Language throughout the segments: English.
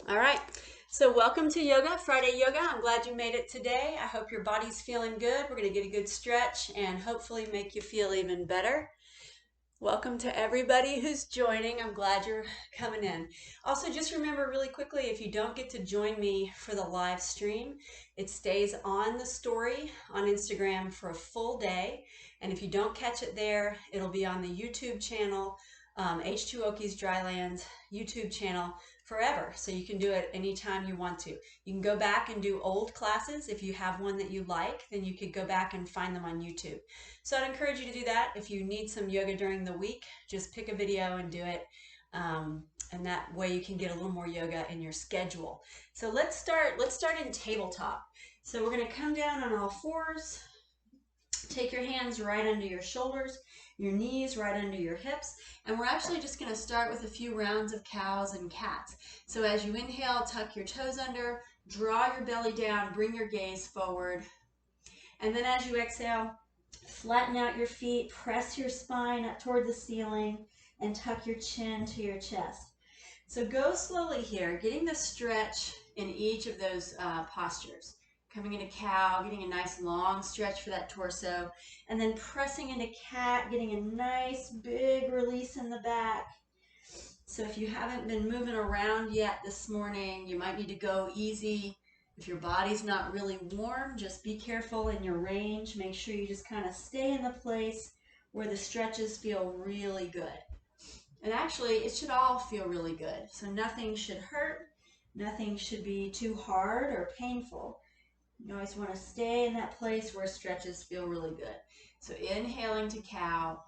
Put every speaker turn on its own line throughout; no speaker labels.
All right. So welcome to Yoga, Friday Yoga. I'm glad you made it today. I hope your body's feeling good. We're going to get a good stretch and hopefully make you feel even better. Welcome to everybody who's joining. I'm glad you're coming in. Also, just remember really quickly, if you don't get to join me for the live stream, it stays on the story on Instagram for a full day. And if you don't catch it there, it'll be on the YouTube channel, H2Oki's Drylands YouTube channel forever. So you can do it anytime you want to. You can go back and do old classes. If you have one that you like, then you could go back and find them on YouTube. So I'd encourage you to do that. If you need some yoga during the week, just pick a video and do it. And that way you can get a little more yoga in your schedule. So let's start in tabletop. So we're going to come down on all fours. Take your hands right under your shoulders, your knees right under your hips, and we're actually just going to start with a few rounds of cows and cats. So as you inhale, tuck your toes under, draw your belly down, bring your gaze forward. And then as you exhale, flatten out your feet, press your spine up toward the ceiling, and tuck your chin to your chest. So go slowly here, getting the stretch in each of those postures. Coming into cow, getting a nice long stretch for that torso, and then pressing into cat, getting a nice big release in the back. So if you haven't been moving around yet this morning, you might need to go easy. If your body's not really warm, just be careful in your range. Make sure you just kind of stay in the place where the stretches feel really good. And actually, it should all feel really good. So nothing should hurt. Nothing should be too hard or painful. You always want to stay in that place where stretches feel really good. So inhaling to cow,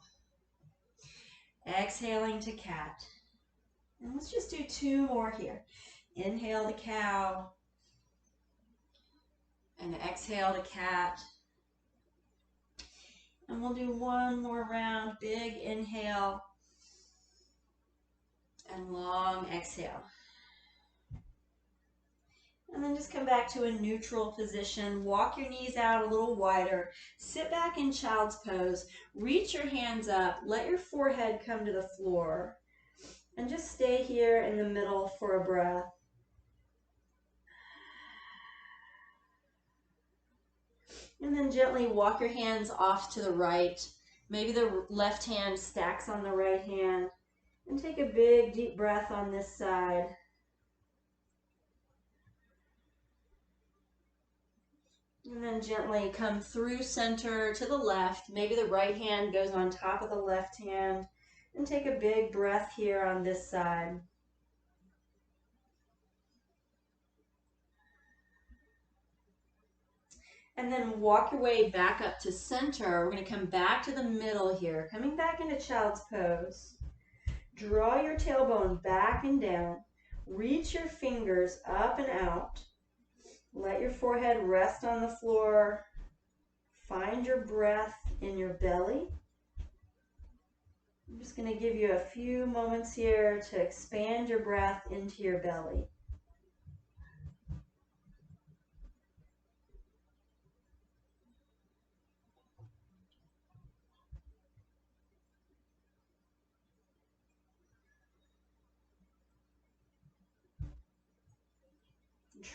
exhaling to cat. And let's just do two more here. Inhale to cow, and exhale to cat. And we'll do one more round. Big inhale, and long exhale. And then just come back to a neutral position. Walk your knees out a little wider. Sit back in child's pose. Reach your hands up. Let your forehead come to the floor. And just stay here in the middle for a breath. And then gently walk your hands off to the right. Maybe the left hand stacks on the right hand. And take a big deep breath on this side. And then gently come through center to the left. Maybe the right hand goes on top of the left hand. And take a big breath here on this side. And then walk your way back up to center. We're going to come back to the middle here. Coming back into child's pose. Draw your tailbone back and down. Reach your fingers up and out. Let your forehead rest on the floor. Find your breath in your belly. I'm just going to give you a few moments here to expand your breath into your belly.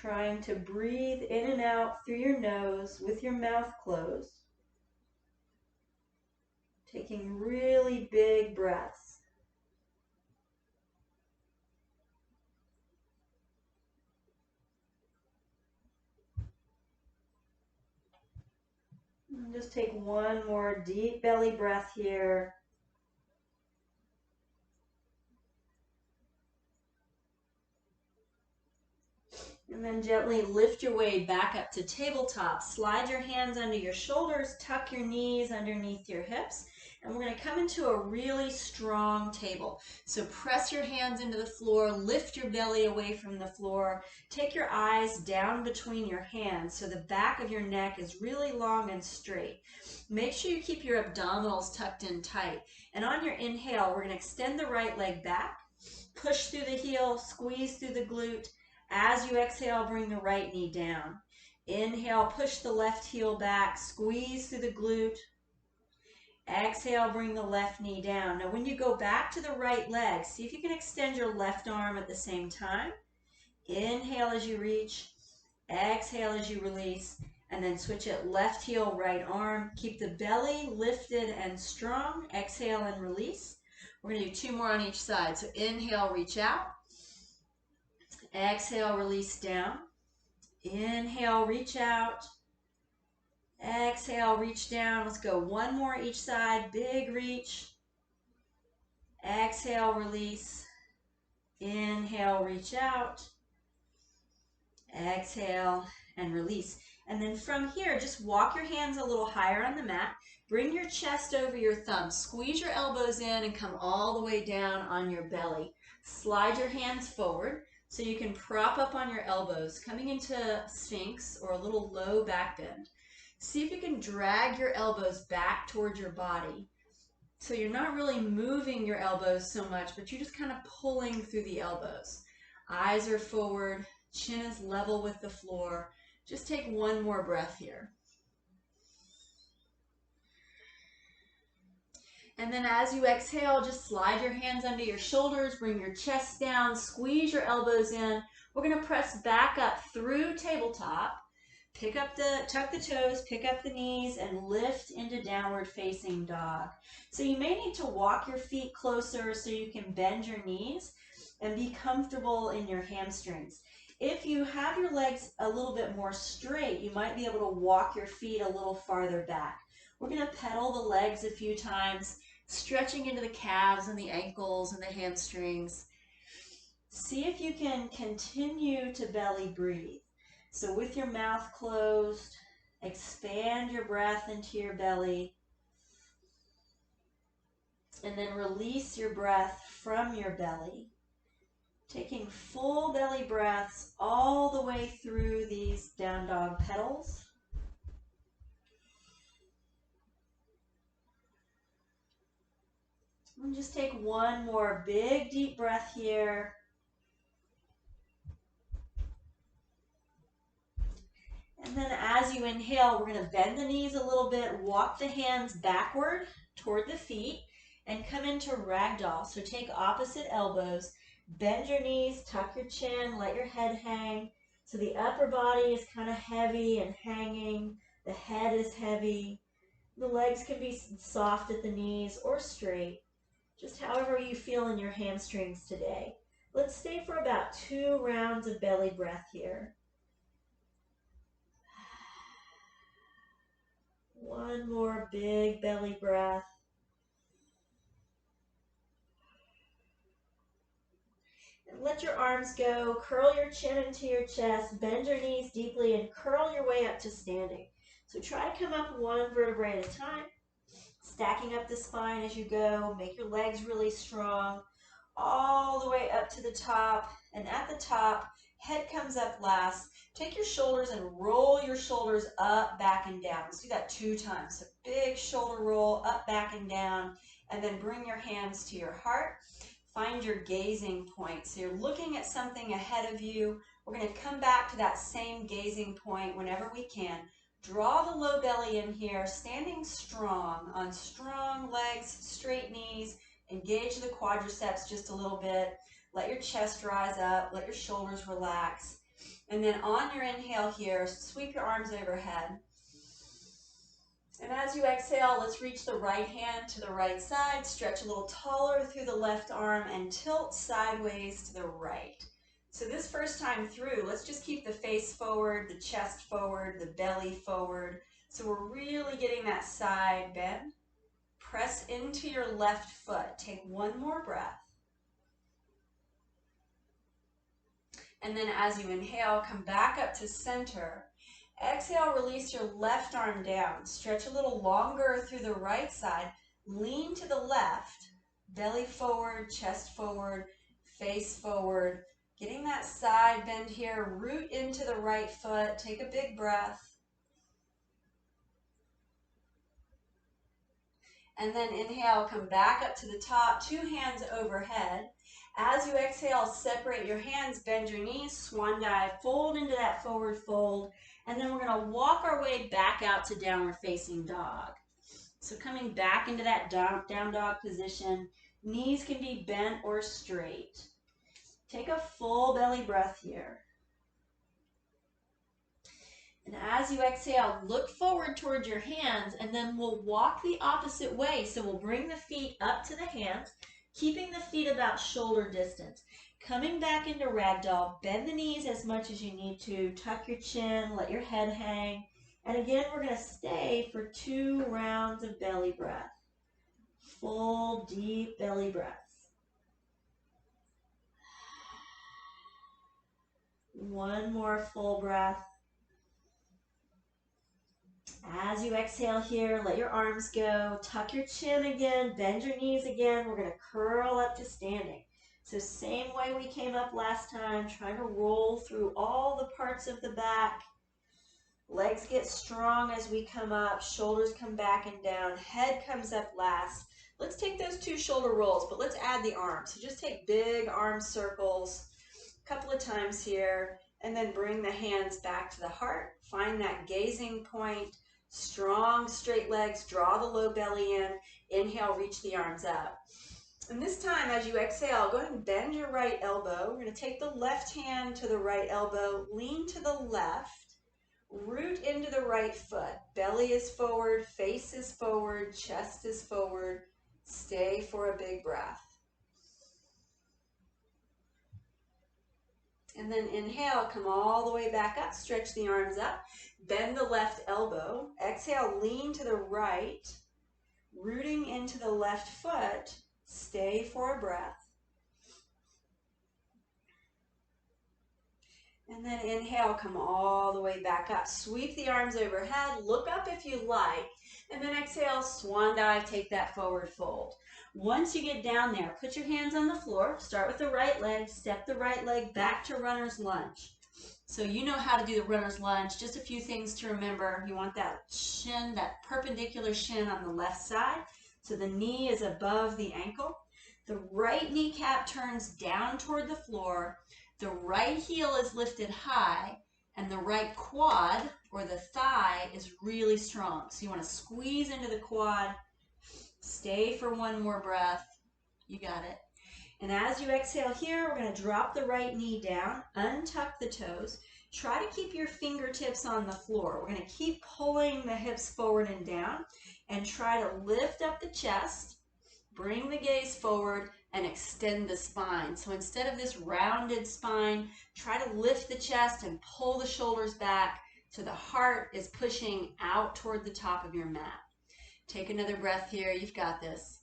Trying to breathe in and out through your nose with your mouth closed. Taking really big breaths. And just take one more deep belly breath here. And then gently lift your way back up to tabletop. Slide your hands under your shoulders, tuck your knees underneath your hips, and we're going to come into a really strong table. So press your hands into the floor, lift your belly away from the floor, take your eyes down between your hands so the back of your neck is really long and straight. Make sure you keep your abdominals tucked in tight. And on your inhale, we're going to extend the right leg back, push through the heel, squeeze through the glute. As you exhale, bring the right knee down. Inhale, push the left heel back, squeeze through the glute. Exhale, bring the left knee down. Now when you go back to the right leg, see if you can extend your left arm at the same time. Inhale as you reach, exhale as you release, and then switch it left heel, right arm. Keep the belly lifted and strong. Exhale and release. We're going to do 2 more on each side. So inhale, reach out. Exhale, release down. Inhale, reach out. Exhale, reach down. Let's go 1 more each side. Big reach. Exhale, release. Inhale, reach out. Exhale and release. And then from here, just walk your hands a little higher on the mat. Bring your chest over your thumbs. Squeeze your elbows in and come all the way down on your belly. Slide your hands forward so you can prop up on your elbows, coming into Sphinx or a little low back bend. See if you can drag your elbows back towards your body. So you're not really moving your elbows so much, but you're just kind of pulling through the elbows. Eyes are forward, chin is level with the floor. Just take 1 more breath here. And then as you exhale, just slide your hands under your shoulders, bring your chest down, squeeze your elbows in. We're going to press back up through tabletop. Tuck the toes, pick up the knees, and lift into downward facing dog. So you may need to walk your feet closer so you can bend your knees and be comfortable in your hamstrings. If you have your legs a little bit more straight, you might be able to walk your feet a little farther back. We're going to pedal the legs a few times, stretching into the calves and the ankles and the hamstrings. See if you can continue to belly breathe. So with your mouth closed, expand your breath into your belly, and then release your breath from your belly. Taking full belly breaths all the way through these down dog pedals. And just take 1 more big deep breath here. And then as you inhale, we're going to bend the knees a little bit, walk the hands backward toward the feet, and come into ragdoll. So take opposite elbows, bend your knees, tuck your chin, let your head hang. So the upper body is kind of heavy and hanging, the head is heavy. The legs can be soft at the knees or straight, just however you feel in your hamstrings today. Let's stay for about 2 rounds of belly breath here. 1 more big belly breath. And let your arms go. Curl your chin into your chest. Bend your knees deeply and curl your way up to standing. So try to come up 1 vertebrae at a time. Stacking up the spine as you go. Make your legs really strong. All the way up to the top. And at the top, head comes up last. Take your shoulders and roll your shoulders up, back, and down. Let's do that 2 times. So big shoulder roll, up, back, and down. And then bring your hands to your heart. Find your gazing point. So you're looking at something ahead of you. We're going to come back to that same gazing point whenever we can. Draw the low belly in here, standing strong on strong legs, straight knees. Engage the quadriceps just a little bit. Let your chest rise up. Let your shoulders relax. And then on your inhale here, sweep your arms overhead. And as you exhale, let's reach the right hand to the right side, stretch a little taller through the left arm, and tilt sideways to the right. So this first time through, let's just keep the face forward, the chest forward, the belly forward. So we're really getting that side bend. Press into your left foot. Take 1 more breath. And then as you inhale, come back up to center. Exhale, release your left arm down. Stretch a little longer through the right side. Lean to the left. Belly forward, chest forward, face forward. Getting that side bend here. Root into the right foot. Take a big breath. And then inhale, come back up to the top. 2 hands overhead. As you exhale, separate your hands, bend your knees, swan dive, fold into that forward fold. And then we're going to walk our way back out to downward facing dog. So coming back into that down dog position, knees can be bent or straight.
Take a full belly breath here. And as you exhale, look forward towards your hands, and then we'll walk the opposite way. So we'll bring the feet up to the hands, keeping the feet about shoulder distance. Coming back into ragdoll, bend the knees as much as you need to, tuck your chin, let your head hang. And again, we're going to stay for 2 rounds of belly breath. Full, deep belly breaths. One more full breath. As you exhale here, let your arms go. Tuck your chin again, bend your knees again. We're going to curl up to standing. So same way we came up last time, trying to roll through all the parts of the back. Legs get strong as we come up, shoulders come back and down, head comes up last. Let's take those 2 shoulder rolls, but let's add the arms. So just take big arm circles a couple of times here, and then bring the hands back to the heart. Find that gazing point. Strong, straight legs, draw the low belly in. Inhale, reach the arms up. And this time, as you exhale, go ahead and bend your right elbow. We're going to take the left hand to the right elbow, lean to the left, root into the right foot. Belly is forward, face is forward, chest is forward. Stay for a big breath. And then inhale, come all the way back up, stretch the arms up, bend the left elbow. Exhale, lean to the right, rooting into the left foot. Stay for a breath. And then inhale, come all the way back up. Sweep the arms overhead, look up if you like, and then exhale, swan dive, take that forward fold. Once you get down there, put your hands on the floor, start with the right leg, step the right leg back to runner's lunge. So you know how to do the runner's lunge. Just a few things to remember. You want that shin, that perpendicular shin on the left side, so the knee is above the ankle. The right kneecap turns down toward the floor. The right heel is lifted high, and the right quad, or the thigh, is really strong. So you want to squeeze into the quad. Stay for one more breath. You got it. And as you exhale here, we're going to drop the right knee down, untuck the toes. Try to keep your fingertips on the floor. We're going to keep pulling the hips forward and down, and try to lift up the chest, bring the gaze forward, and extend the spine. So instead of this rounded spine, try to lift the chest and pull the shoulders back so the heart is pushing out toward the top of your mat. Take another breath here. You've got this.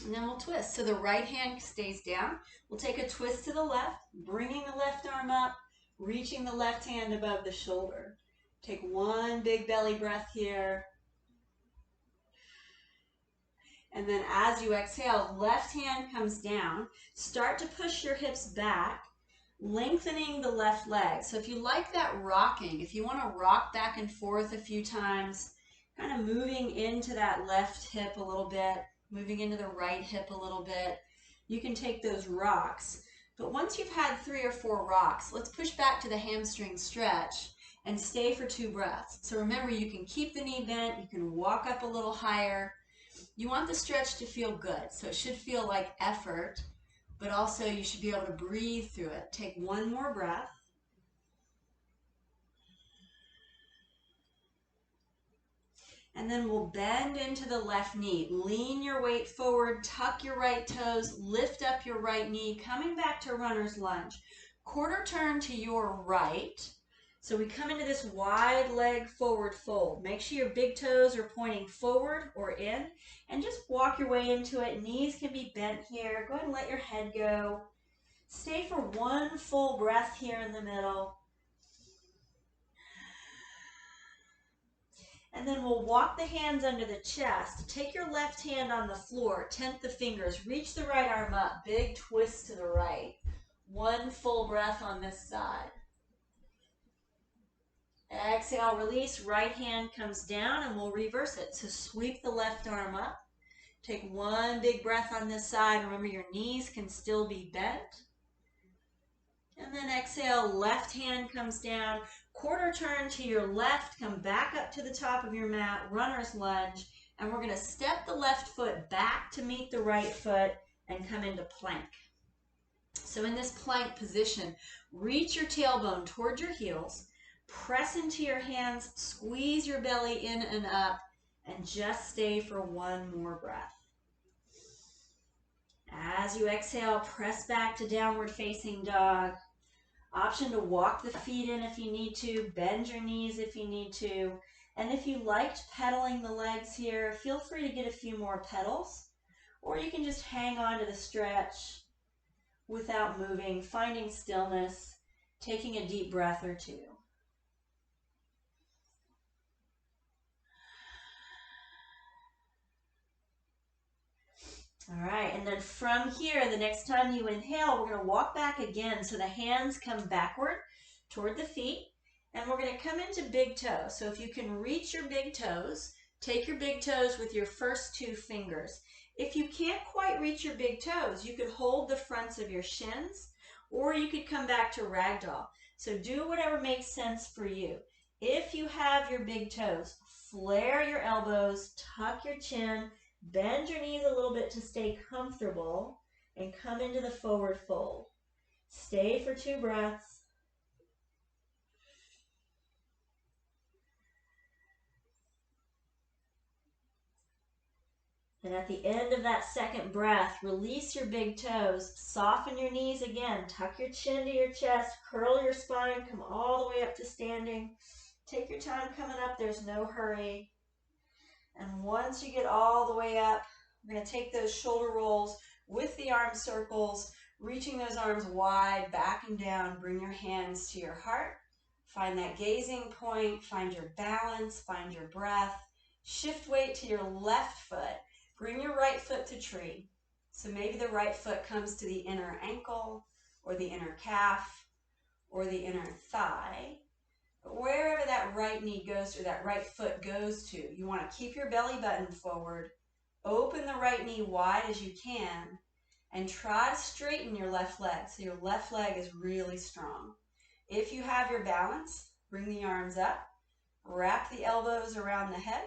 And then we'll twist. So the right hand stays down. We'll take a twist to the left, bringing the left arm up, reaching the left hand above the shoulder. Take one big belly breath here. And then as you exhale, left hand comes down. Start to push your hips back, lengthening the left leg. So if you like that rocking, if you want to rock back and forth a few times, kind of moving into that left hip a little bit, moving into the right hip a little bit, you can take those rocks. But once you've had 3 or 4 rocks, let's push back to the hamstring stretch and stay for 2 breaths. So remember, you can keep the knee bent, you can walk up a little higher. You want the stretch to feel good, so it should feel like effort, but also you should be able to breathe through it. Take one more breath. And then we'll bend into the left knee. Lean your weight forward, tuck your right toes, lift up your right knee, coming back to runner's lunge. Quarter turn to your right. So we come into this wide leg forward fold. Make sure your big toes are pointing forward or in, and just walk your way into it. Knees can be bent here. Go ahead and let your head go. Stay for one full breath here in the middle. And then we'll walk the hands under the chest. Take your left hand on the floor, tent the fingers, reach the right arm up, big twist to the right. One full breath on this side. Exhale, release, right hand comes down, and we'll reverse it. So sweep the left arm up. Take one big breath on this side. Remember, your knees can still be bent. And then exhale, left hand comes down. Quarter turn to your left, come back up to the top of your mat, runner's lunge, and we're going to step the left foot back to meet the right foot and come into plank. So in this plank position, reach your tailbone towards your heels, press into your hands, squeeze your belly in and up, and just stay for one more breath. As you exhale, press back to downward facing dog. Option to walk the feet in if you need to, bend your knees if you need to. And if you liked pedaling the legs here, feel free to get a few more pedals, or you can just hang on to the stretch without moving, finding stillness, taking a deep breath or two. All right, and then from here, the next time you inhale, we're going to walk back again. So the hands come backward toward the feet, and we're going to come into big toe. So if you can reach your big toes, take your big toes with your first two fingers. If you can't quite reach your big toes, you could hold the fronts of your shins, or you could come back to ragdoll. So do whatever makes sense for you. If you have your big toes, flare your elbows, tuck your chin, bend your knees a little bit to stay comfortable, and come into the forward fold. Stay for 2 breaths. And at the end of that second breath, release your big toes, soften your knees again, tuck your chin to your chest, curl your spine, come all the way up to standing. Take your time coming up, there's no hurry. And once you get all the way up, we're going to take those shoulder rolls with the arm circles, reaching those arms wide, back and down. Bring your hands to your heart. Find that gazing point, find your balance, find your breath. Shift weight to your left foot. Bring your right foot to tree. So maybe the right foot comes to the inner ankle or the inner calf or the inner thigh. But wherever that right knee goes or that right foot goes to, you want to keep your belly button forward, open the right knee wide as you can, and try to straighten your left leg so your left leg is really strong. If you have your balance, bring the arms up, wrap the elbows around the head,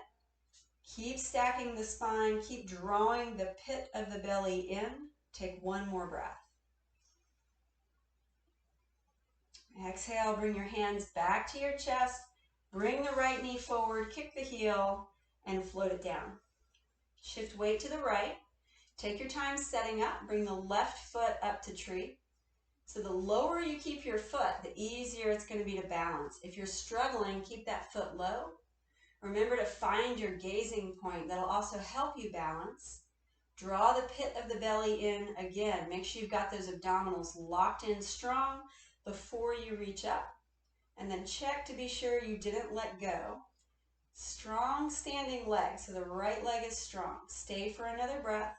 keep stacking the spine, keep drawing the pit of the belly in. Take one more breath. Exhale, bring your hands back to your chest, bring the right knee forward, kick the heel, and float it down. Shift weight to the right. Take your time setting up, bring the left foot up to tree. So the lower you keep your foot, the easier it's going to be to balance. If you're struggling, keep that foot low. Remember to find your gazing point. That'll also help you balance. Draw the pit of the belly in again. Make sure you've got those abdominals locked in strong before you reach up. And then check to be sure you didn't let go. Strong standing leg, so the right leg is strong. Stay for another breath.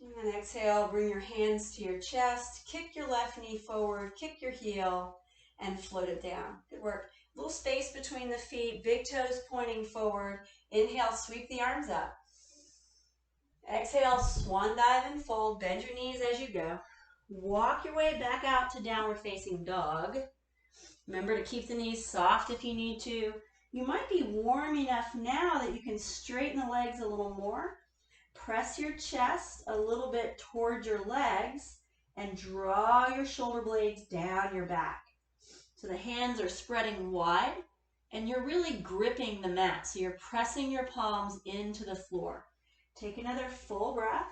And then exhale, bring your hands to your chest, kick your left knee forward, kick your heel, and float it down. Good work. Little space between the feet, big toes pointing forward. Inhale, sweep the arms up. Exhale, swan dive and fold. Bend your knees as you go. Walk your way back out to downward facing dog. Remember to keep the knees soft if you need to. You might be warm enough now that you can straighten the legs a little more. Press your chest a little bit toward your legs and draw your shoulder blades down your back. So the hands are spreading wide and you're really gripping the mat. So you're pressing your palms into the floor. Take another full breath.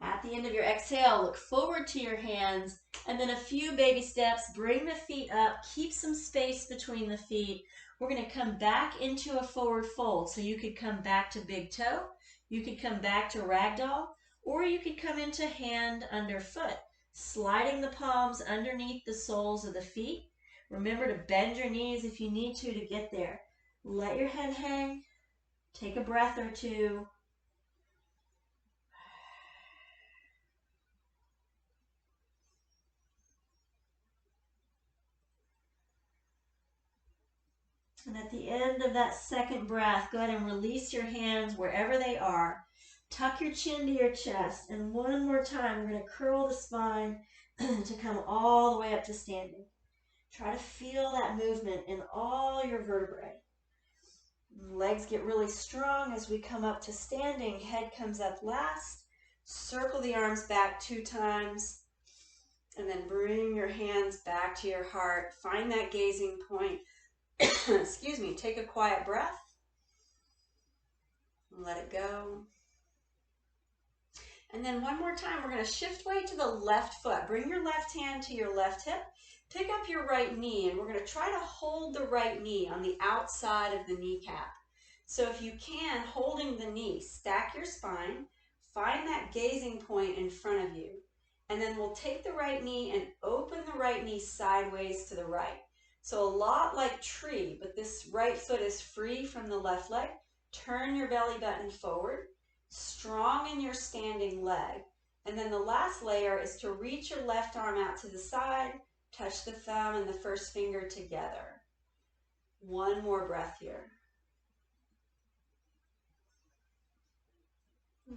At the end of your exhale, look forward to your hands and then a few baby steps. Bring the feet up. Keep some space between the feet. We're going to come back into a forward fold. So you could come back to big toe. You could come back to ragdoll. Or you could come into hand under foot, sliding the palms underneath the soles of the feet. Remember to bend your knees if you need to get there. Let your head hang. Take a breath or two. And at the end of that second breath, go ahead and release your hands wherever they are. Tuck your chin to your chest. And one more time, we're going to curl the spine to come all the way up to standing. Try to feel that movement in all your vertebrae. Legs get really strong as we come up to standing. Head comes up last. Circle the arms back 2 times. And then bring your hands back to your heart. Find that gazing point. Excuse me. Take a quiet breath. Let it go. And then one more time, we're going to shift weight to the left foot. Bring your left hand to your left hip. Pick up your right knee, and we're going to try to hold the right knee on the outside of the kneecap. So if you can, holding the knee, stack your spine, find that gazing point in front of you, and then we'll take the right knee and open the right knee sideways to the right. So a lot like tree, but this right foot is free from the left leg. Turn your belly button forward, strong in your standing leg. And then the last layer is to reach your left arm out to the side, touch the thumb and the first finger together. One more breath here.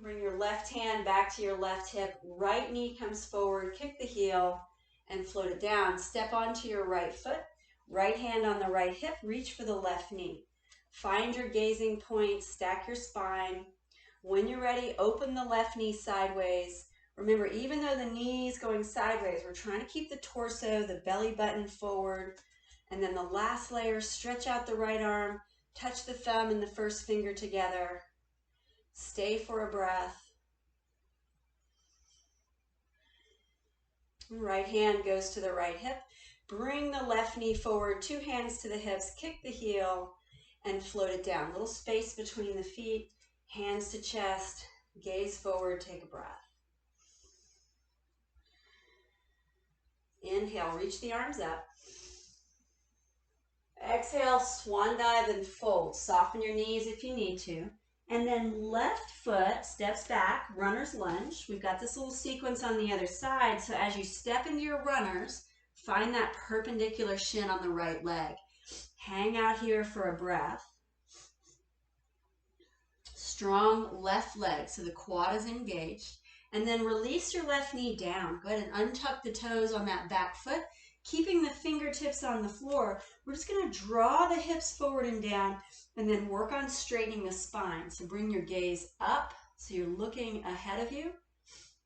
Bring your left hand back to your left hip. Right knee comes forward. Kick the heel and float it down. Step onto your right foot. Right hand on the right hip. Reach for the left knee. Find your gazing point. Stack your spine. When you're ready, open the left knee sideways. Remember, even though the knee is going sideways, we're trying to keep the torso, the belly button forward. And then the last layer, stretch out the right arm, touch the thumb and the first finger together. Stay for a breath. Right hand goes to the right hip. Bring the left knee forward, 2 hands to the hips, kick the heel, and float it down. Little space between the feet, hands to chest, gaze forward, take a breath. Inhale, reach the arms up. Exhale, swan dive and fold. Soften your knees if you need to. And then left foot steps back, runner's lunge. We've got this little sequence on the other side. So as you step into your runners, find that perpendicular shin on the right leg. Hang out here for a breath. Strong left leg, so the quad is engaged. And then release your left knee down. Go ahead and untuck the toes on that back foot, keeping the fingertips on the floor. We're just going to draw the hips forward and down, and then work on straightening the spine. So bring your gaze up, so you're looking ahead of you,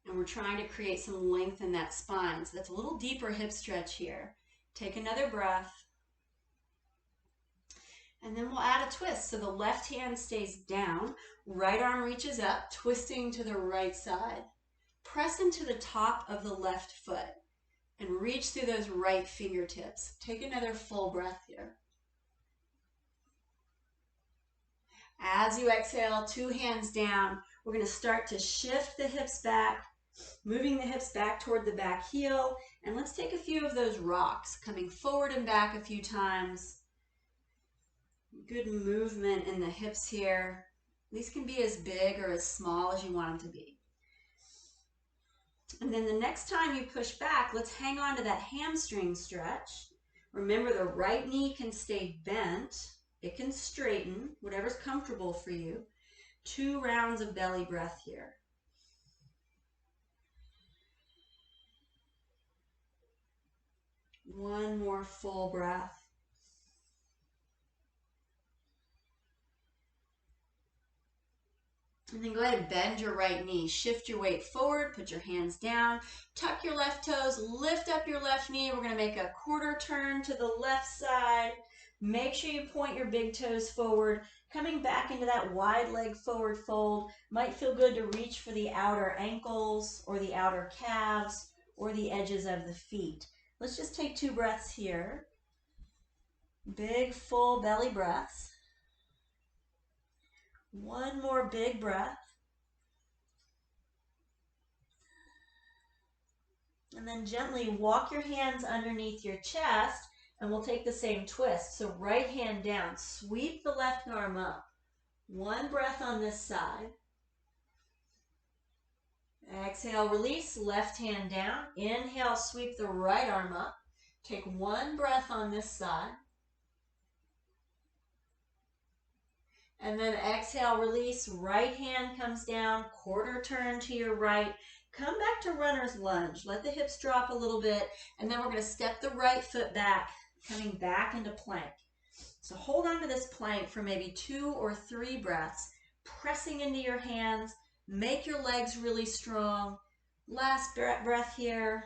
and we're trying to create some length in that spine. So that's a little deeper hip stretch here. Take another breath. And then we'll add a twist. So the left hand stays down, right arm reaches up, twisting to the right side. Press into the top of the left foot and reach through those right fingertips. Take another full breath here. As you exhale, 2 hands down, we're going to start to shift the hips back, moving the hips back toward the back heel. And let's take a few of those rocks, coming forward and back a few times. Good movement in the hips here. These can be as big or as small as you want them to be. And then the next time you push back, let's hang on to that hamstring stretch. Remember, the right knee can stay bent. It can straighten, whatever's comfortable for you. 2 rounds of belly breath here. One more full breath. And then go ahead and bend your right knee. Shift your weight forward, put your hands down, tuck your left toes, lift up your left knee. We're going to make a quarter turn to the left side. Make sure you point your big toes forward, coming back into that wide leg forward fold. Might feel good to reach for the outer ankles or the outer calves or the edges of the feet. Let's just take 2 breaths here. Big, full belly breaths. One more big breath. And then gently walk your hands underneath your chest, and we'll take the same twist. So right hand down, sweep the left arm up. 1 breath on this side. Exhale, release, left hand down. Inhale, sweep the right arm up. Take 1 breath on this side. And then exhale, release, right hand comes down, quarter turn to your right. Come back to runner's lunge. Let the hips drop a little bit, and then we're going to step the right foot back, coming back into plank. So hold on to this plank for maybe 2 or 3 breaths, pressing into your hands. Make your legs really strong. Last breath here.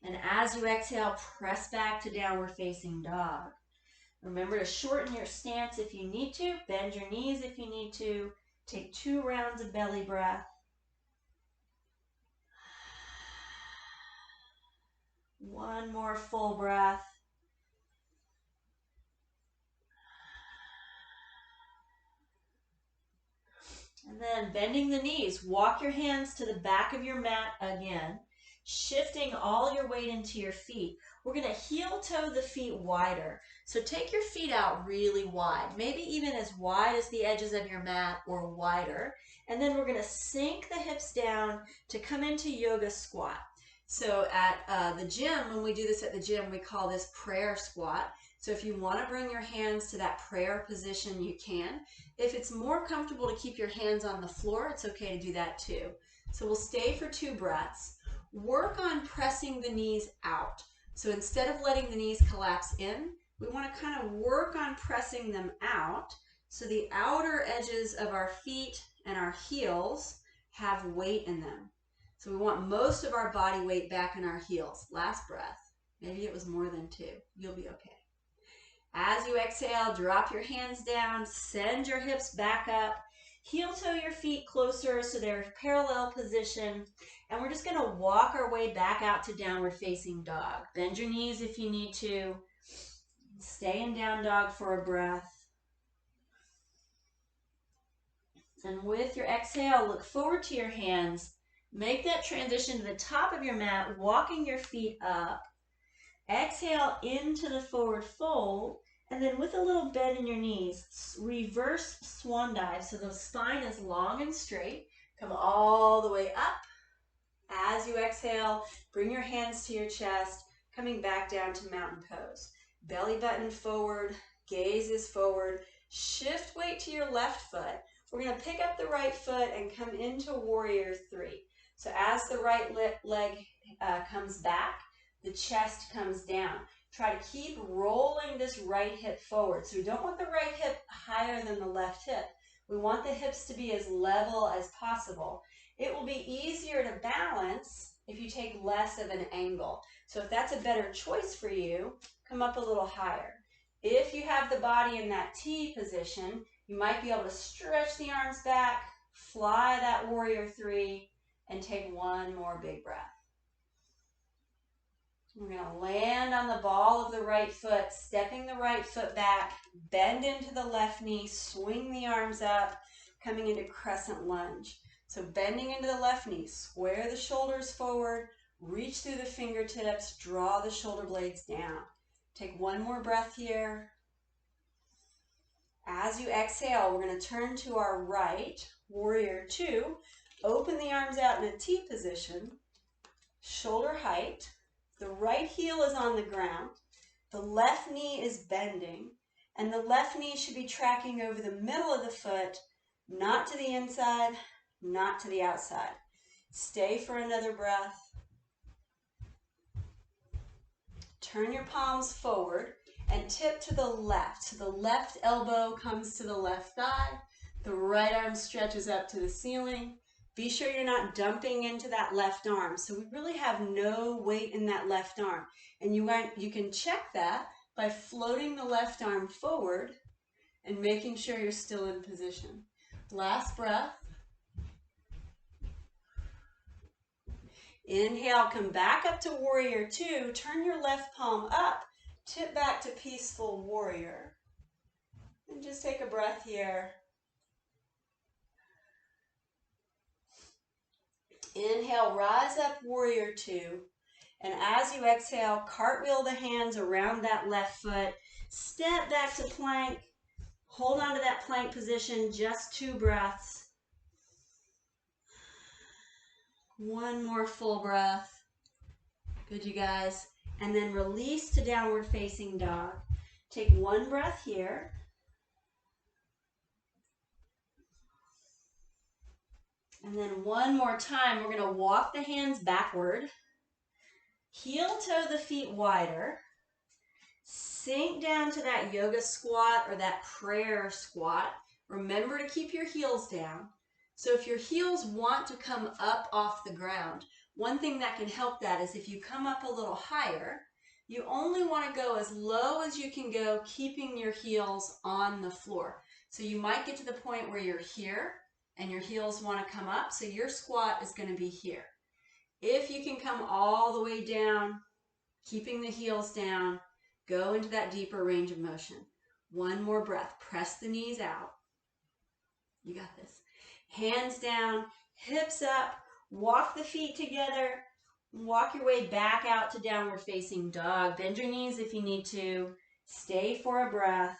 And as you exhale, press back to downward facing dog. Remember to shorten your stance if you need to. Bend your knees if you need to. Take 2 rounds of belly breath. One more full breath. And then bending the knees, walk your hands to the back of your mat again, shifting all your weight into your feet. We're going to heel toe the feet wider. So take your feet out really wide, maybe even as wide as the edges of your mat or wider. And then we're going to sink the hips down to come into yoga squat. So at the gym, when we do this at the gym, we call this prayer squat. So if you want to bring your hands to that prayer position, you can. If it's more comfortable to keep your hands on the floor, it's okay to do that too. So we'll stay for 2 breaths. Work on pressing the knees out. So instead of letting the knees collapse in, we want to kind of work on pressing them out so the outer edges of our feet and our heels have weight in them. So we want most of our body weight back in our heels. Last breath. Maybe it was more than 2. You'll be okay. As you exhale, drop your hands down, send your hips back up, heel toe your feet closer so they're in parallel position, and we're just going to walk our way back out to downward facing dog. Bend your knees if you need to. Stay in down dog for a breath. And with your exhale, look forward to your hands. Make that transition to the top of your mat, walking your feet up. Exhale into the forward fold, and then with a little bend in your knees, reverse swan dive. So the spine is long and straight. Come all the way up. As you exhale, bring your hands to your chest, coming back down to mountain pose. Belly button forward, gaze is forward. Shift weight to your left foot. We're going to pick up the right foot and come into warrior 3. So as the right leg comes back, the chest comes down. Try to keep rolling this right hip forward. So we don't want the right hip higher than the left hip. We want the hips to be as level as possible. It will be easier to balance if you take less of an angle. So if that's a better choice for you, come up a little higher. If you have the body in that T position, you might be able to stretch the arms back, fly that warrior 3, and take one more big breath. We're going to land on the ball of the right foot, stepping the right foot back, bend into the left knee, swing the arms up, coming into crescent lunge. So bending into the left knee, square the shoulders forward, reach through the fingertips, draw the shoulder blades down. Take one more breath here. As you exhale, we're going to turn to our right, warrior 2. Open the arms out in a T position, shoulder height. The right heel is on the ground, the left knee is bending, and the left knee should be tracking over the middle of the foot, not to the inside, not to the outside. Stay for another breath. Turn your palms forward and tip to the left. So the left elbow comes to the left thigh, the right arm stretches up to the ceiling. Be sure you're not dumping into that left arm. So we really have no weight in that left arm. And you can check that by floating the left arm forward and making sure you're still in position. Last breath. Inhale, come back up to warrior 2. Turn your left palm up. Tip back to peaceful warrior. And just take a breath here. Inhale, rise up, warrior 2. And as you exhale, cartwheel the hands around that left foot. Step back to plank. Hold on to that plank position, just 2 breaths. One more full breath. Good, you guys. And then release to downward facing dog. Take one breath here. And then one more time, we're going to walk the hands backward. Heel toe the feet wider. Sink down to that yoga squat or that prayer squat. Remember to keep your heels down. So if your heels want to come up off the ground, one thing that can help that is if you come up a little higher, you only want to go as low as you can go, keeping your heels on the floor. So you might get to the point where you're here and your heels want to come up, so your squat is going to be here. If you can come all the way down, keeping the heels down, go into that deeper range of motion. One more breath. Press the knees out. You got this. Hands down, hips up, walk the feet together, walk your way back out to downward facing dog. Bend your knees if you need to. Stay for a breath.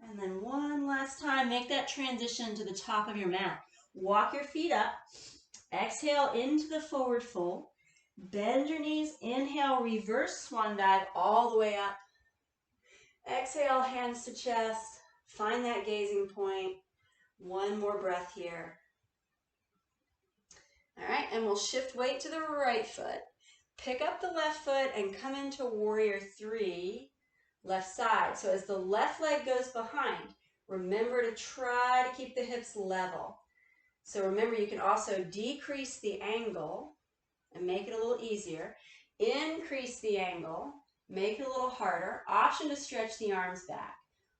And then one last time, make that transition to the top of your mat. Walk your feet up. Exhale into the forward fold. Bend your knees. Inhale, reverse swan dive all the way up. Exhale, hands to chest. Find that gazing point. One more breath here. All right, and we'll shift weight to the right foot. Pick up the left foot and come into warrior three, left side. So as the left leg goes behind, remember to try to keep the hips level. So remember, you can also decrease the angle and make it a little easier. Increase the angle, make it a little harder. Option to stretch the arms back.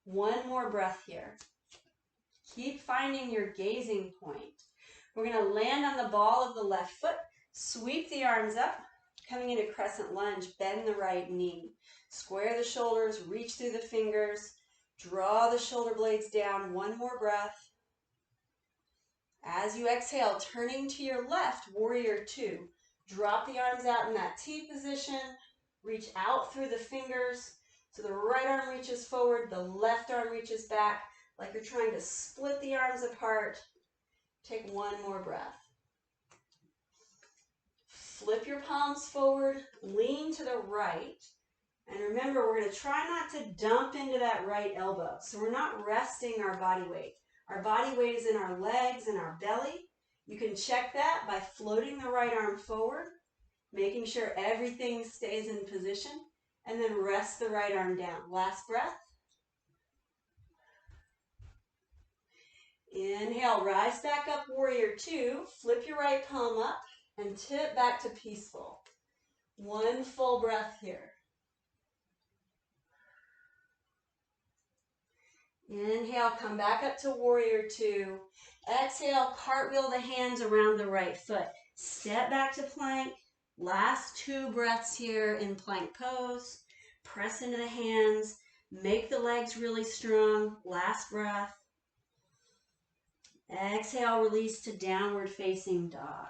One more breath here. Keep finding your gazing point. We're going to land on the ball of the left foot, sweep the arms up, coming into crescent lunge, bend the right knee. Square the shoulders, reach through the fingers, draw the shoulder blades down. One more breath. As you exhale, turning to your left, warrior two. Drop the arms out in that T position, reach out through the fingers. So the right arm reaches forward, the left arm reaches back, like you're trying to split the arms apart. Take one more breath. Flip your palms forward, lean to the right. And remember, we're going to try not to dump into that right elbow. So we're not resting our body weight. Our body weight is in our legs and our belly. You can check that by floating the right arm forward, making sure everything stays in position, and then rest the right arm down. Last breath. Inhale, rise back up, warrior two. Flip your right palm up and tip back to peaceful. One full breath here. Inhale, come back up to warrior two. Exhale, cartwheel the hands around the right foot. Step back to plank. Last two breaths here in plank pose. Press into the hands. Make the legs really strong. Last breath. Exhale, release to downward facing dog.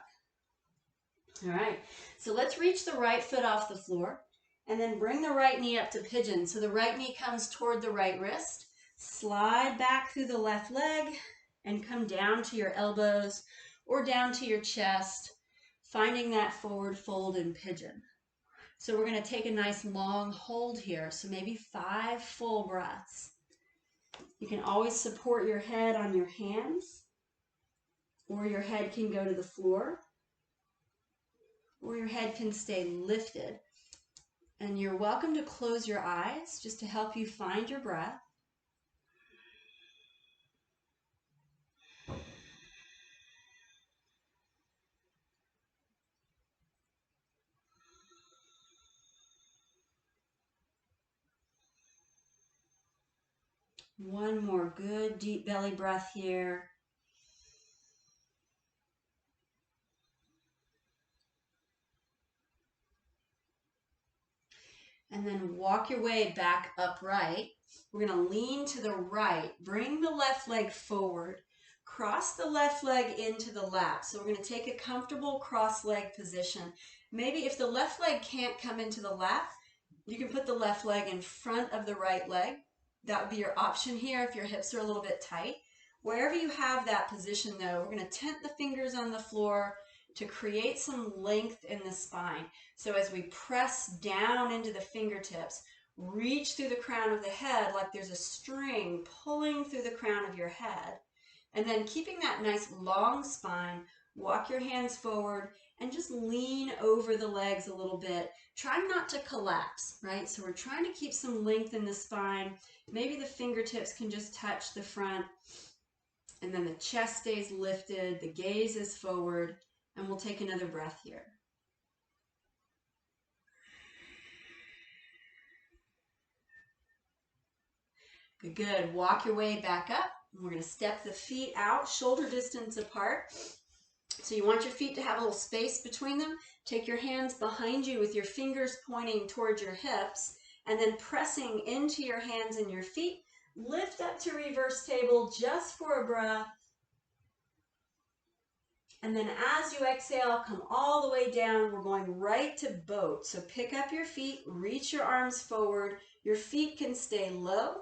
All right, so let's reach the right foot off the floor and then bring the right knee up to pigeon. So the right knee comes toward the right wrist. Slide back through the left leg and come down to your elbows or down to your chest, finding that forward fold in pigeon. So we're going to take a nice long hold here, so maybe 5 full breaths. You can always support your head on your hands, or your head can go to the floor, or your head can stay lifted. And you're welcome to close your eyes just to help you find your breath. One more good deep belly breath here. And then walk your way back upright. We're going to lean to the right. Bring the left leg forward. Cross the left leg into the lap. So we're going to take a comfortable cross leg position. Maybe if the left leg can't come into the lap, you can put the left leg in front of the right leg. That would be your option here if your hips are a little bit tight. Wherever you have that position though, we're going to tent the fingers on the floor to create some length in the spine. So as we press down into the fingertips, reach through the crown of the head like there's a string pulling through the crown of your head. And then keeping that nice long spine, Walk your hands forward and just lean over the legs a little bit. Try not to collapse, right? So we're trying to keep some length in the spine. Maybe the fingertips can just touch the front, and then the chest stays lifted, the gaze is forward, and we'll take another breath here. Good, good. Walk your way back up. We're going to step the feet out, shoulder distance apart. So you want your feet to have a little space between them. Take your hands behind you with your fingers pointing towards your hips, and then pressing into your hands and your feet. Lift up to reverse table just for a breath. And then as you exhale, come all the way down. We're going right to boat. So pick up your feet, reach your arms forward. Your feet can stay low.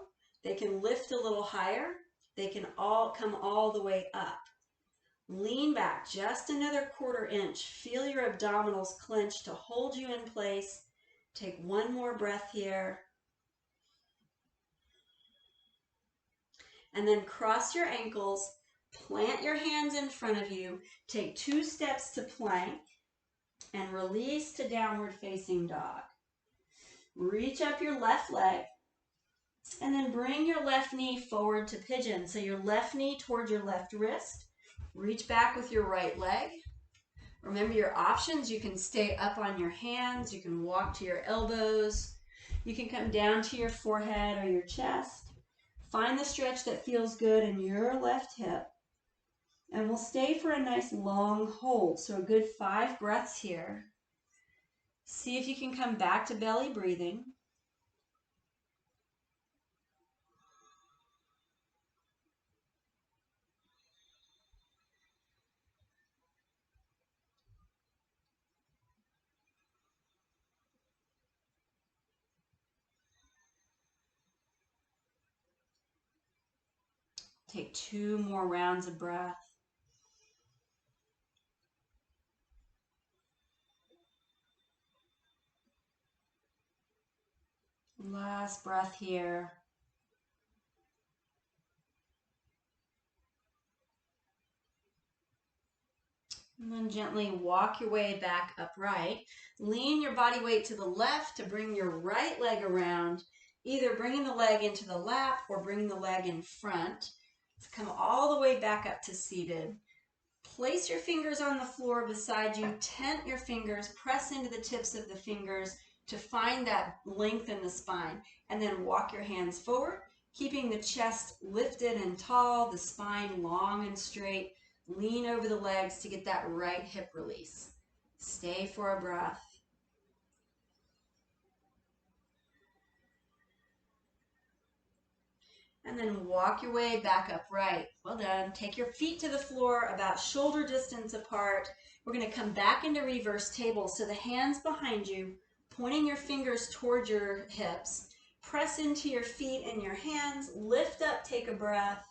They can lift a little higher. They can all come all the way up. Lean back just another 1/4 inch. Feel your abdominals clench to hold you in place. Take one more breath here. And then cross your ankles. Plant your hands in front of you. Take 2 steps to plank and release to downward facing dog. Reach up your left leg and then bring your left knee forward to pigeon. So your left knee towards your left wrist. Reach back with your right leg. Remember your options. You can stay up on your hands. You can walk to your elbows. You can come down to your forehead or your chest. Find the stretch that feels good in your left hip. And we'll stay for a nice long hold. So a good 5 breaths here. See if you can come back to belly breathing. Take 2 more rounds of breath. Last breath here. And then gently walk your way back upright. Lean your body weight to the left to bring your right leg around, either bringing the leg into the lap or bringing the leg in front. So come all the way back up to seated. Place your fingers on the floor beside you. Tent your fingers. Press into the tips of the fingers to find that length in the spine. And then walk your hands forward, keeping the chest lifted and tall, the spine long and straight. Lean over the legs to get that right hip release. Stay for a breath. And then walk your way back upright. Well done. Take your feet to the floor about shoulder distance apart. We're going to come back into reverse table. So the hands behind you, pointing your fingers towards your hips. Press into your feet and your hands. Lift up, take a breath.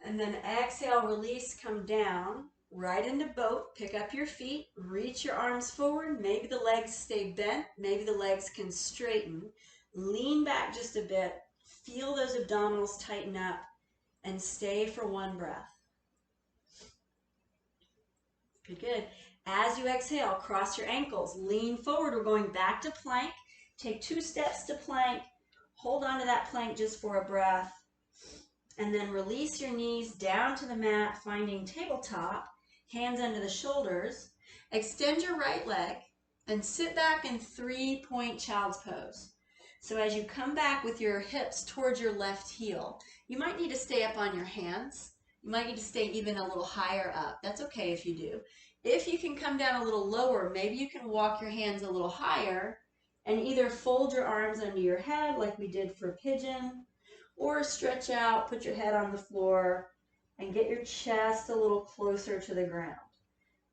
And then exhale, release, come down, right into boat. Pick up your feet, reach your arms forward. Maybe the legs stay bent. Maybe the legs can straighten. Lean back just a bit. Feel those abdominals tighten up and stay for 1 breath. Good, good. As you exhale, cross your ankles. Lean forward. We're going back to plank. Take 2 steps to plank. Hold on to that plank just for a breath. And then release your knees down to the mat, finding tabletop, hands under the shoulders. Extend your right leg and sit back in 3-point child's pose. So as you come back with your hips towards your left heel, you might need to stay up on your hands. You might need to stay even a little higher up. That's okay if you do. If you can come down a little lower, maybe you can walk your hands a little higher and either fold your arms under your head like we did for pigeon, or stretch out, put your head on the floor, and get your chest a little closer to the ground.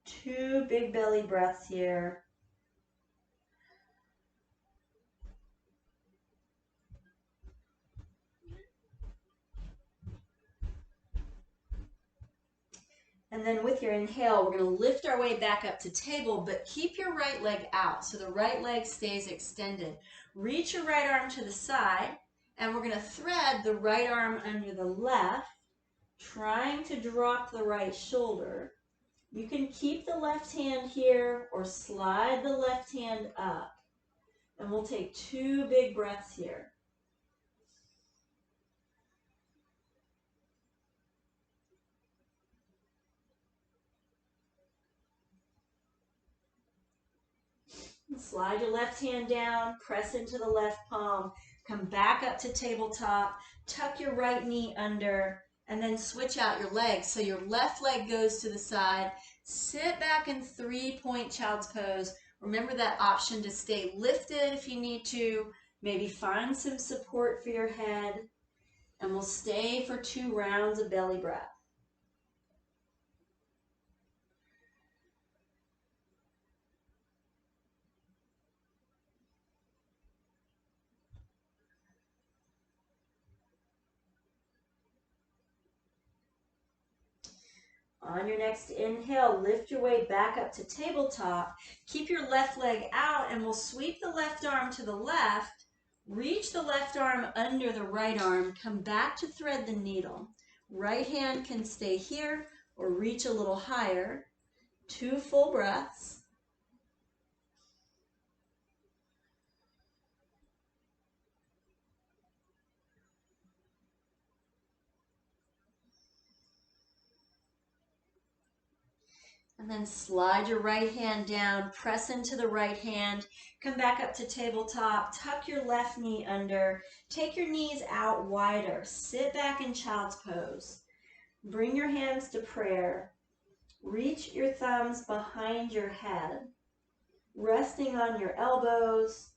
2 big belly breaths here. And then with your inhale, we're going to lift our way back up to table, but keep your right leg out so the right leg stays extended. Reach your right arm to the side, and we're going to thread the right arm under the left trying to drop the right shoulder. You can keep the left hand here or slide the left hand up. And we'll take 2 big breaths here. Slide your left hand down, press into the left palm, come back up to tabletop, tuck your right knee under, and then switch out your legs. So your left leg goes to the side. Sit back in 3-point child's pose. Remember that option to stay lifted if you need to. Maybe find some support for your head. And we'll stay for 2 rounds of belly breath. On your next inhale, lift your way back up to tabletop. Keep your left leg out and we'll sweep the left arm to the left. Reach the left arm under the right arm. Come back to thread the needle. Right hand can stay here or reach a little higher. 2 full breaths. And then slide your right hand down, press into the right hand, come back up to tabletop, tuck your left knee under, take your knees out wider, sit back in child's pose. Bring your hands to prayer. Reach your thumbs behind your head, resting on your elbows,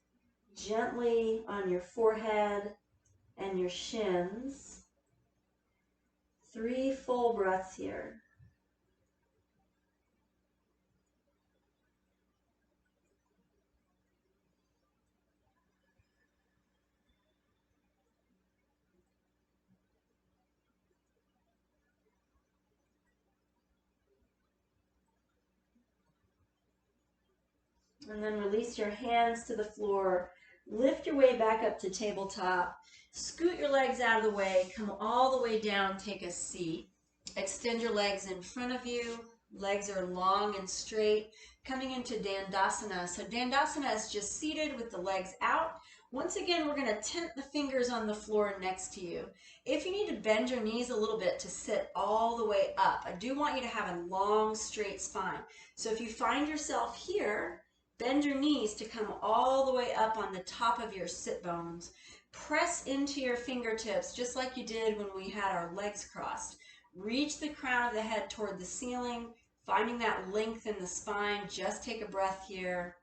gently on your forehead and your shins. 3 full breaths here. And then release your hands to the floor. Lift your way back up to tabletop. Scoot your legs out of the way. Come all the way down. Take a seat. Extend your legs in front of you. Legs are long and straight. Coming into Dandasana. So Dandasana is just seated with the legs out. Once again, we're going to tent the fingers on the floor next to you. If you need to bend your knees a little bit to sit all the way up, I do want you to have a long, straight spine. So if you find yourself here, bend your knees to come all the way up on the top of your sit bones. Press into your fingertips just like you did when we had our legs crossed. Reach the crown of the head toward the ceiling, finding that length in the spine. Just take a breath here.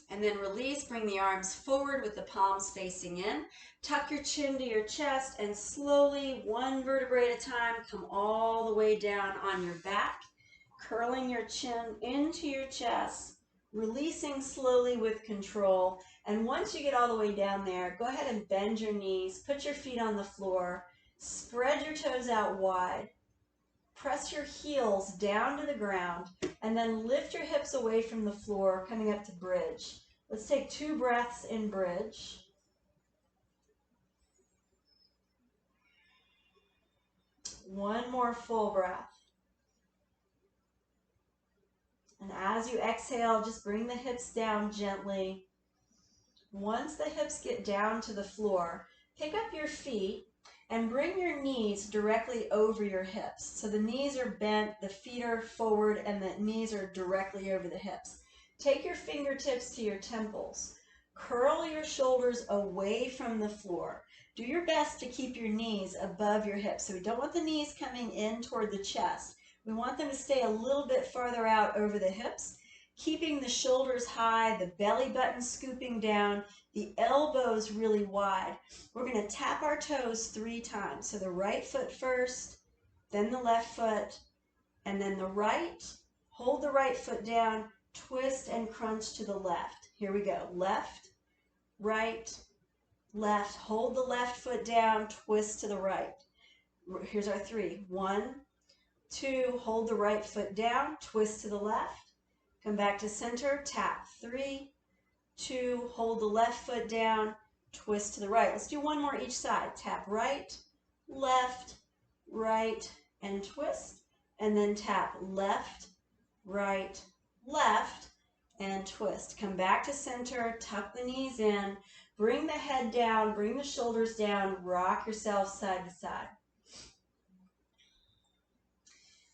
And then release, bring the arms forward with the palms facing in. Tuck your chin to your chest and slowly, 1 vertebrae at a time, come all the way down on your back. Curling your chin into your chest, releasing slowly with control. And once you get all the way down there, go ahead and bend your knees, put your feet on the floor, spread your toes out wide, press your heels down to the ground, and then lift your hips away from the floor, coming up to bridge. Let's take 2 breaths in bridge. One more full breath. And as you exhale, just bring the hips down gently. Once the hips get down to the floor, pick up your feet and bring your knees directly over your hips. So the knees are bent, the feet are forward, and the knees are directly over the hips. Take your fingertips to your temples. Curl your shoulders away from the floor. Do your best to keep your knees above your hips. So we don't want the knees coming in toward the chest. We want them to stay a little bit farther out over the hips, keeping the shoulders high, the belly button scooping down, the elbows really wide. We're going to tap our toes 3 times. So the right foot first, then the left foot, and then the right. Hold the right foot down, twist and crunch to the left. Here we go. Left, right, left. Hold the left foot down, twist to the right. Here's our 3. 1, 2, hold the right foot down, twist to the left, come back to center, tap. 3, 2, hold the left foot down, twist to the right. Let's do one more each side. Tap right, left, right, and twist. And then tap left, right, left, and twist. Come back to center, tuck the knees in, bring the head down, bring the shoulders down, rock yourself side to side.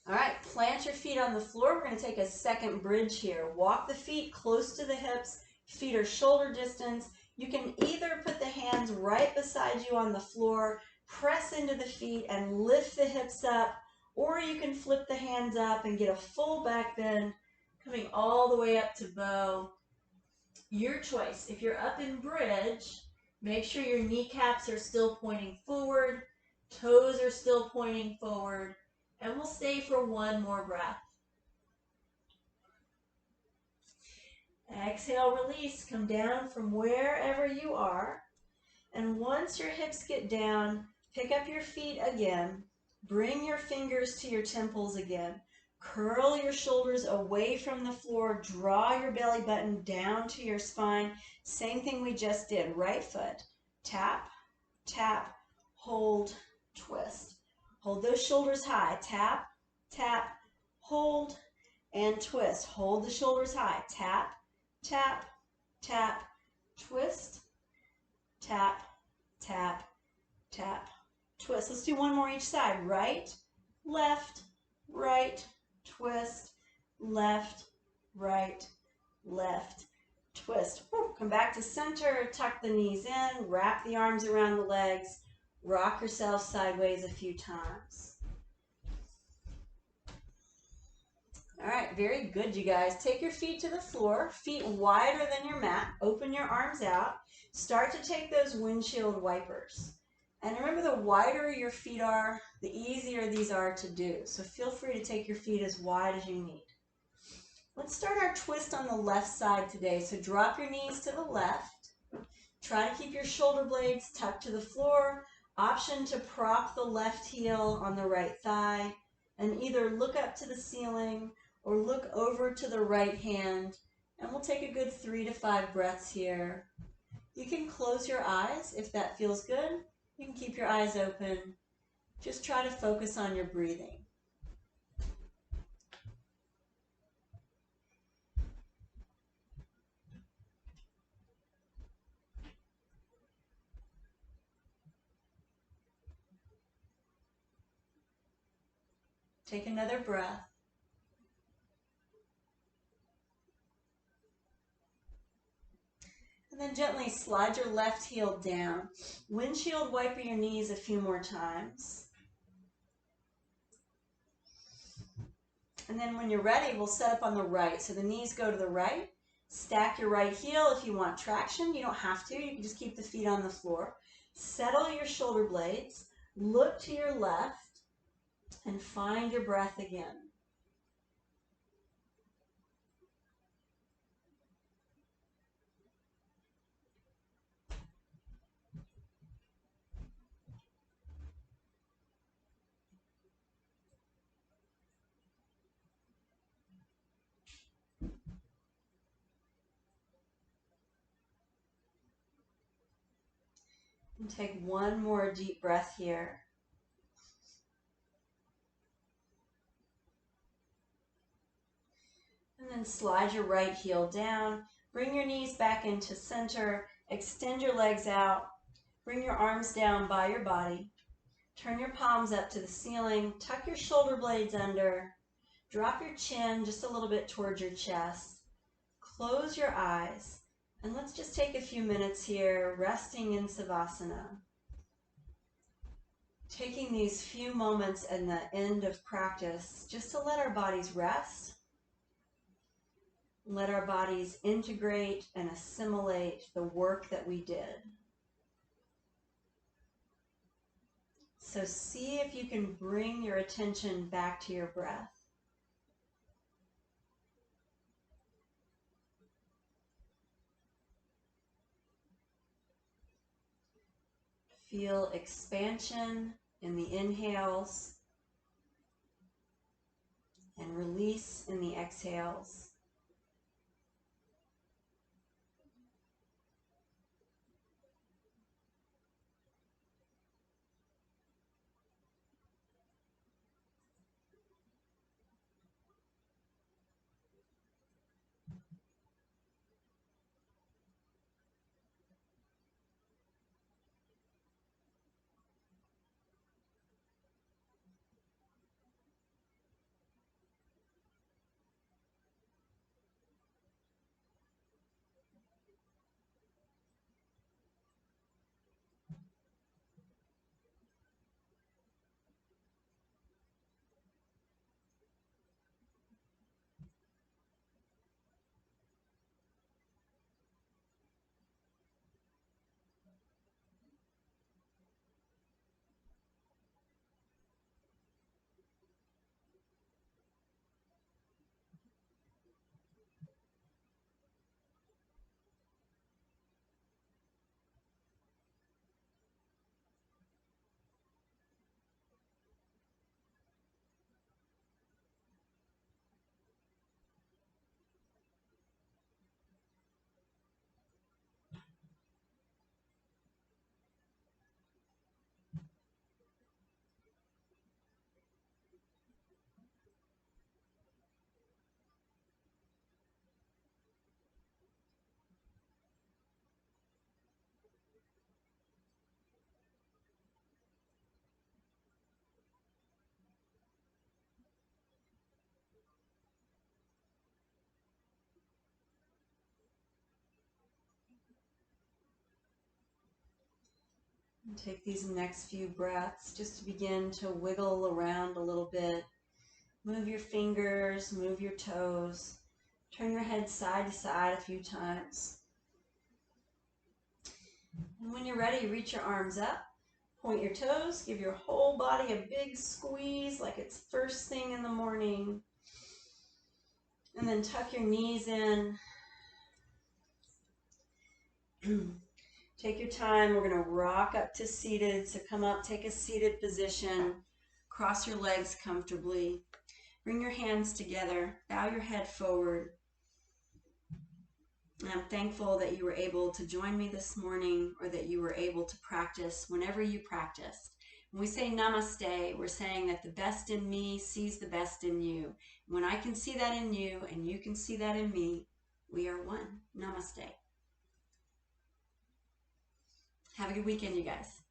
All right, plant your feet on the floor. We're going to take a second bridge here. Walk the feet close to the hips. Feet are shoulder distance. You can either put the hands right beside you on the floor, press into the feet and lift the hips up, or you can flip the hands up and get a full back bend, coming all the way up to bow. Your choice. If you're up in bridge, make sure your kneecaps are still pointing forward, toes are still pointing forward, and we'll stay for one more breath. Exhale, release, come down from wherever you are. And once your hips get down, pick up your feet again. Bring your fingers to your temples again. Curl your shoulders away from the floor. Draw your belly button down to your spine. Same thing we just did. Right foot. Tap, tap, hold, twist. Hold those shoulders high. Tap, tap, hold, and twist. Hold the shoulders high. Tap, tap, tap, twist, tap, tap, tap, twist. Let's do one more each side. Right, left, right, twist, left, right, left, twist. Woo. Come back to center, tuck the knees in, wrap the arms around the legs, rock yourself sideways a few times. All right, very good, you guys. Take your feet to the floor, feet wider than your mat. Open your arms out. Start to take those windshield wipers. And remember, the wider your feet are, the easier these are to do. So feel free to take your feet as wide as you need. Let's start our twist on the left side today. So drop your knees to the left. Try to keep your shoulder blades tucked to the floor. Option to prop the left heel on the right thigh. And either look up to the ceiling or look over to the right hand, and we'll take a good 3 to 5 breaths here. You can close your eyes if that feels good. You can keep your eyes open. Just try to focus on your breathing. Take another breath. And then gently slide your left heel down. Windshield wiper your knees a few more times. And then when you're ready, we'll set up on the right. So the knees go to the right. Stack your right heel if you want traction. You don't have to. You can just keep the feet on the floor. Settle your shoulder blades. Look to your left and find your breath again. And take one more deep breath here. And then slide your right heel down. Bring your knees back into center. Extend your legs out. Bring your arms down by your body. Turn your palms up to the ceiling. Tuck your shoulder blades under. Drop your chin just a little bit towards your chest. Close your eyes. And let's just take a few minutes here, resting in Savasana. Taking these few moments at the end of practice just to let our bodies rest. Let our bodies integrate and assimilate the work that we did. So see if you can bring your attention back to your breath. Feel expansion in the inhales and release in the exhales. Take these next few breaths just to begin to wiggle around a little bit. Move your fingers, move your toes. Turn your head side to side a few times. And when you're ready, reach your arms up. Point your toes. Give your whole body a big squeeze like it's first thing in the morning. And then tuck your knees in. Take your time. We're going to rock up to seated. So come up, take a seated position. Cross your legs comfortably. Bring your hands together. Bow your head forward. And I'm thankful that you were able to join me this morning, or that you were able to practice whenever you practiced. When we say namaste, we're saying that the best in me sees the best in you. When I can see that in you and you can see that in me, we are one. Namaste. Have a good weekend, you guys.